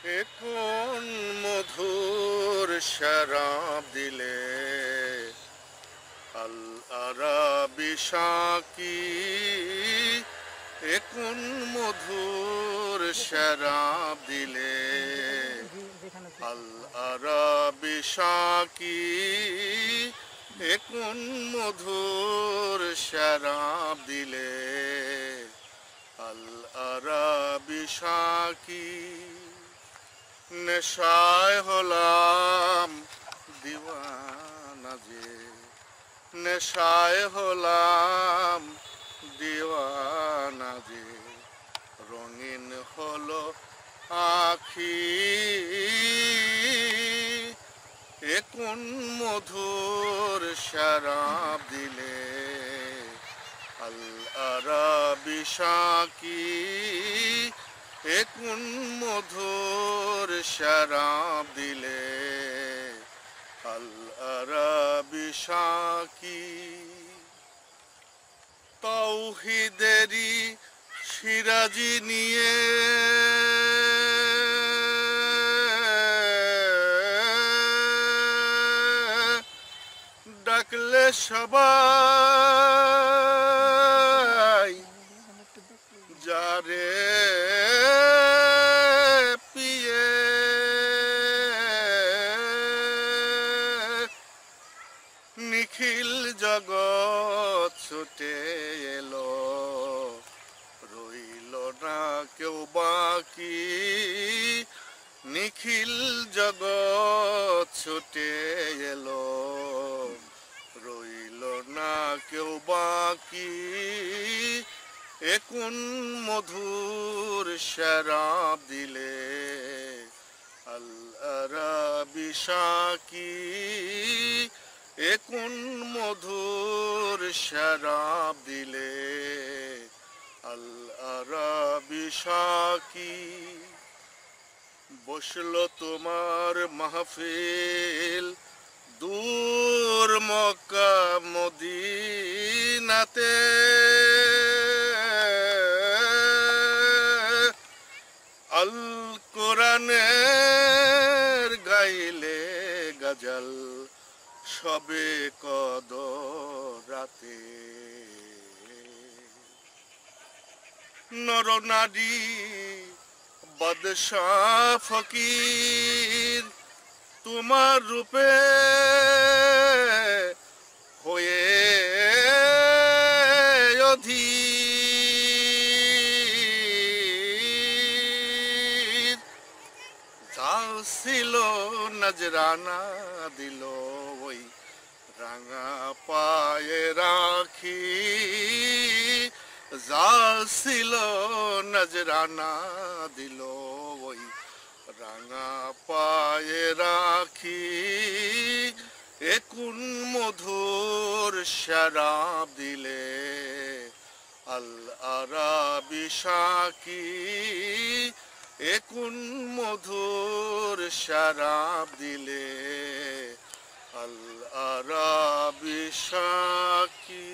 এখন মধুর শরাব দিলে আল আরাবি সাকি, এখন মধুর শরাব দিলে আল আরাবি সাকি, এখন মধুর শরাব দিলে আল আরাবি সাকি। নেশায় হলাম দিওয়ানা যে, নেশায় হলাম দিওয়ানা যে, রঙিন হলো আখি, এখন মধুর শরাব দিলে আল আরাবি সাকি, এখন মধুর শরাব দিলে আল আরাবি সাকি। তাওহীদেরই সিরাজি নিয়ে ডাকলে সবাই যারে পিয়ে, নিখিল জগৎ ছুটে এলো, রইল না কেউ বাকি, নিখিল জগৎ ছুটে এলো, রইল না কেউ বাকি, এখন মধুর শরাব দিলে আল আরাবি সাকি, এখন মধুর শরাব দিলে আল আরাবি সাকি। বসলো তোমার মাহফিল দূর মক্কা মদিনাতে, আল কোরআনের গাইলে গজল সবে কদর রাতে, নরনারী বাদশাহ ফকির তোমার রূপে হয়ে অধীর, যা ছিল নজরানা দিল ওই রাঙা পায়ে রাখি, যা ছিল নজরানা দিল ওই রাঙা পায়ে রাখি, এখন মধুর শরাব দিলে আল আরাবি সাকি, এখন মধুর শরাব দিলে আল আরাবি সাকি।